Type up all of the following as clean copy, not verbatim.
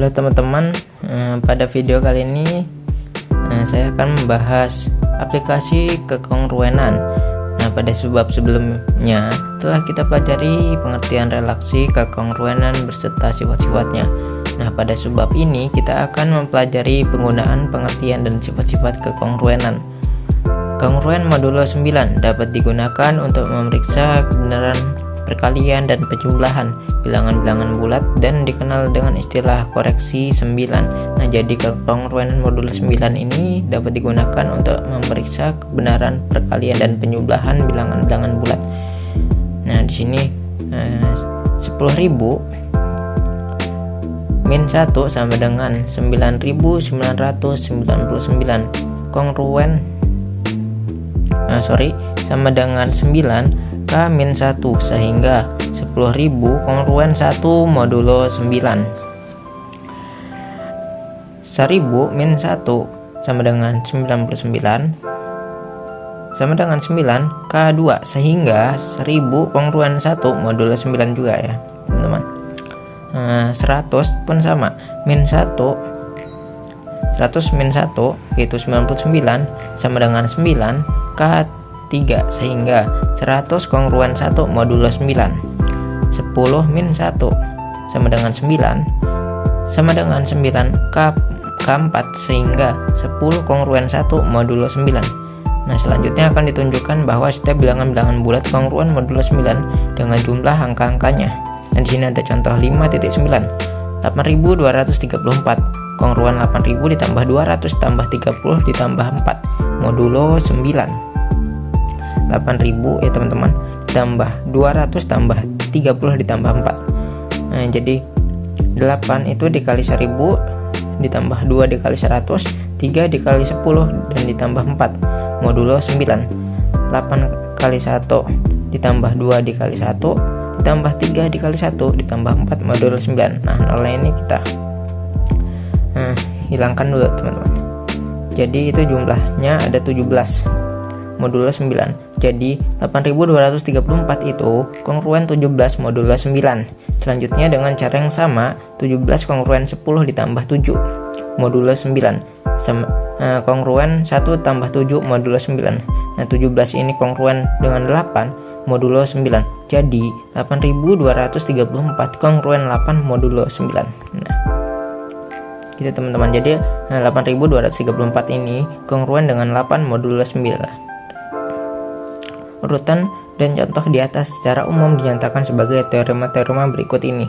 Halo teman-teman, pada video kali ini saya akan membahas aplikasi kekongruenan. Nah, pada sebab sebelumnya telah kita pelajari pengertian relaksi kekongruenan beserta sifat-sifatnya. Nah, pada sebab ini kita akan mempelajari penggunaan pengertian dan sifat-sifat kekongruenan. Kongruen modulo 9 dapat digunakan untuk memeriksa kebenaran perkalian dan penjumlahan bilangan-bilangan bulat dan dikenal dengan istilah koreksi 9. Nah, jadi kekongruenan modulo 9 ini dapat digunakan untuk memeriksa kebenaran perkalian dan penjumlahan bilangan-bilangan bulat. Nah, di sini 10.000 min 1 sama dengan 9.999 kongruen sama dengan 9 K min 1 sehingga 10.000 kongruen 1 modulo 9. 1000 min 1 sama dengan 99 sama dengan 9 K2 sehingga 1000 kongruen 1 modulo 9 juga ya teman-teman. 100 pun sama, min 1 100 min 1 yaitu 99 sama dengan 9 K3 sehingga 100 kongruen 1 modulo 9. 10 min 1 sama dengan 9 sama dengan 9 K4 sehingga 10 kongruen 1 modulo 9. Nah, selanjutnya akan ditunjukkan bahwa setiap bilangan-bilangan bulat kongruen modulo 9 dengan jumlah angka-angkanya. Nah, di sini ada contoh 5.9 8.234 kongruen 8.000 ditambah 200 tambah 30 ditambah 4 modulo 9. 8.000 ya teman-teman ditambah 200 tambah 30 ditambah 4. Nah, jadi 8 itu dikali 1000 ditambah 2 dikali 100, 3 dikali 10 dan ditambah 4 modulo 9. 8 kali 1 ditambah 2 dikali 1 ditambah 3 dikali 1 ditambah 4 modulo 9. Nah, nolnya ini kita hilangkan dulu teman-teman. Jadi itu jumlahnya ada 17 modulo 9. Jadi 8.234 itu kongruen 17 modulo 9. Selanjutnya dengan cara yang sama 17 kongruen 10 ditambah 7 modulo 9 sama, kongruen 1 tambah 7 modulo 9. Nah, 17 ini kongruen dengan 8 modulo 9. Jadi 8.234 kongruen 8 modulo 9. Nah, gitu teman-teman. Jadi 8.234 ini kongruen dengan 8 modulo 9. Urutan dan contoh di atas secara umum dinyatakan sebagai teorema-teorema berikut ini.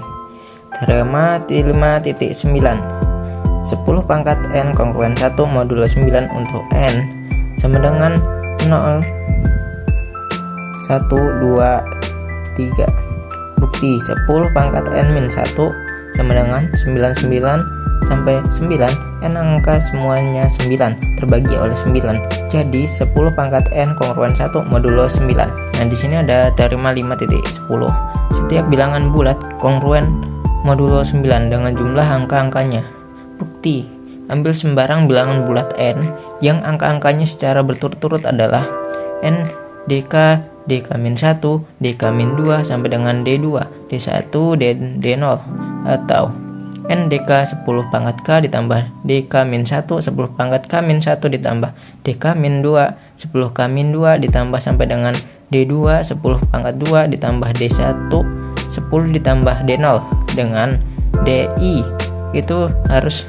Teorema 5.9 10 pangkat n kongruen 1 modulo 9 untuk n sama dengan 0 1 2 3. Bukti 10 pangkat n min 1 sama dengan 99 sampai 9 n angka semuanya 9 terbagi oleh 9. Jadi 10 pangkat n kongruen 1 modulo 9. Nah, di sini ada teorema 5.10. Setiap bilangan bulat kongruen modulo 9 dengan jumlah angka-angkanya. Bukti, ambil sembarang bilangan bulat n yang angka-angkanya secara berturut-turut adalah n dk, dk-1, dk-2 sampai dengan d2, d1, d0 atau n dk 10 pangkat k ditambah dk-1 10 pangkat k-1 ditambah dk-2 10 k-2 ditambah sampai dengan d2 10 pangkat 2 ditambah d1 10 ditambah d0 dengan di itu harus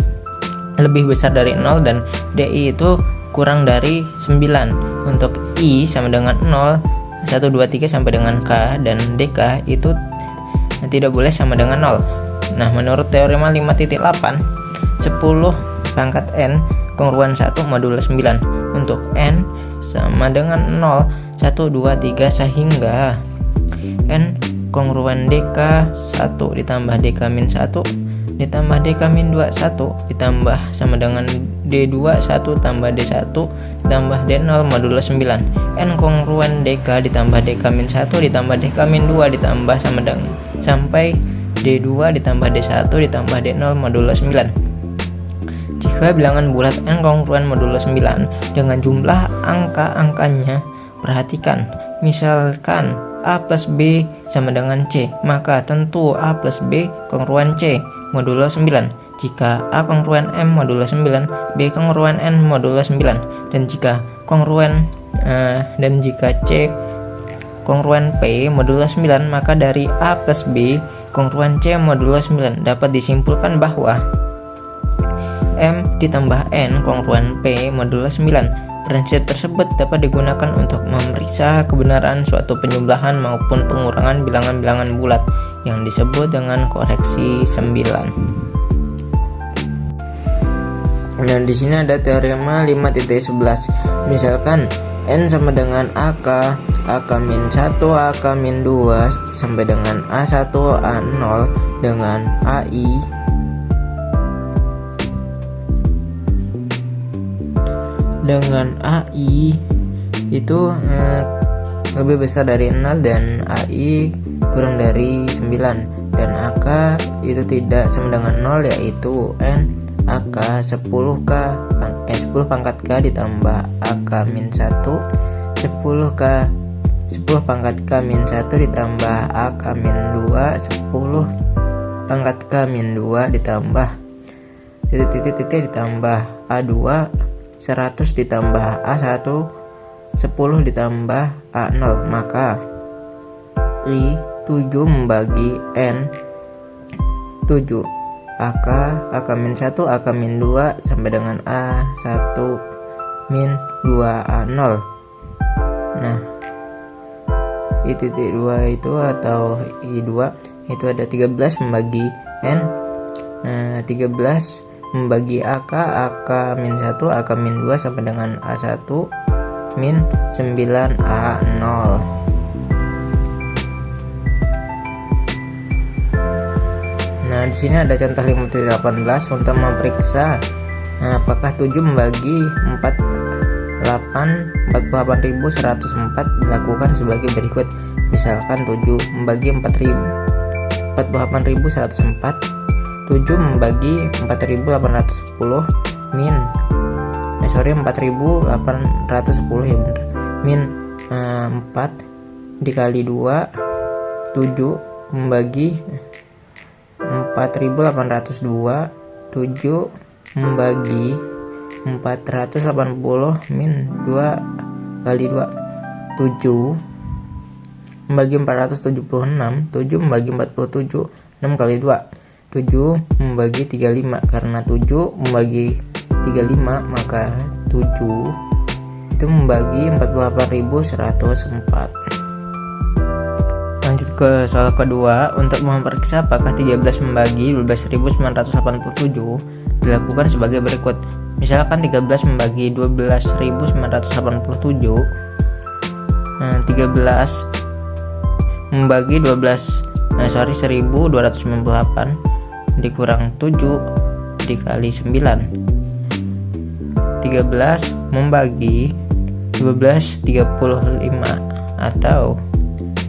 lebih besar dari 0 dan di itu kurang dari 9. Untuk i sama dengan 0 1 2 3 sampai dengan k dan dk itu tidak boleh sama dengan 0. Nah, menurut teorema 5.8 10 pangkat n kongruen 1 modulo 9 untuk n sama dengan 0 1 2 3 sehingga n kongruen dk 1 ditambah dk-1 ditambah dk-2 1 ditambah sama dengan d2 1 tambah d1 ditambah d0 modulo 9. n kongruen dk ditambah dk-1 ditambah dk-2 ditambah sama dengan sampai d2 ditambah d1 ditambah d0 modulo 9. Jika bilangan bulat n kongruen modulo 9 dengan jumlah angka-angkanya, perhatikan, misalkan A plus B sama dengan C, maka tentu A plus B kongruen C modulo 9. jika A kongruen M modulo 9, B kongruen N modulo 9, dan jika C kongruen P modulo 9, maka dari A plus B kongruen C modulo 9 dapat disimpulkan bahwa M ditambah N kongruen P modulo 9. Prinsip tersebut dapat digunakan untuk memeriksa kebenaran suatu penjumlahan maupun pengurangan bilangan-bilangan bulat yang disebut dengan koreksi 9. Nah, di sini ada teorema 5.11. Misalkan N sama dengan AK, AK-1, AK-2 sampai dengan A1, A0 dengan AI itu lebih besar dari 0 dan AI kurang dari 9, dan AK itu tidak sama dengan 0, yaitu N AK 10 pangkat K ditambah AK min 1 10 pangkat K min 1 ditambah AK min 2 10 pangkat K min 2 ditambah titik ditambah A2 100 ditambah A1 10 ditambah A0, maka I 7 membagi N 7 AK min 1 AK min 2 sampai dengan A1 min 2 A0. Nah, I.2 itu atau I2 itu ada 13 membagi N, 13 membagi AK min 1 AK min 2 sampai dengan A1 min 9 A0. Nah, di sini ada contoh 5.18 untuk memeriksa apakah 7 membagi 48.104 dilakukan sebagai berikut. Misalkan 7 membagi 48.104, 7 membagi 4.810 min 4.810 ya bener, min 4 dikali 2, 7 membagi 4.802, 7 membagi 480 min 2 kali 2, 7 membagi 476, 7 membagi 47, 6 kali 2, 7 membagi 35, karena 7 membagi 35 maka 7 itu membagi 48.104. Lanjut ke soal kedua, untuk memeriksa apakah 13 membagi 12.987 dilakukan sebagai berikut. Misalkan 13 membagi 12.987, 13 membagi 1298 dikurang 7 dikali 9. 13 membagi 1235 atau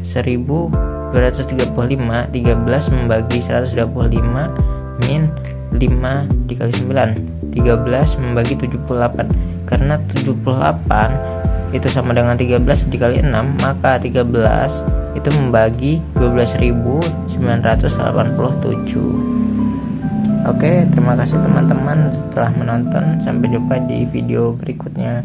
1235. 13 membagi 125 min 5 dikali 9. 13 membagi 78, karena 78 itu sama dengan 13 dikali 6, maka 13 itu membagi 12.987. Oke, terima kasih teman-teman telah menonton. Sampai jumpa di video berikutnya.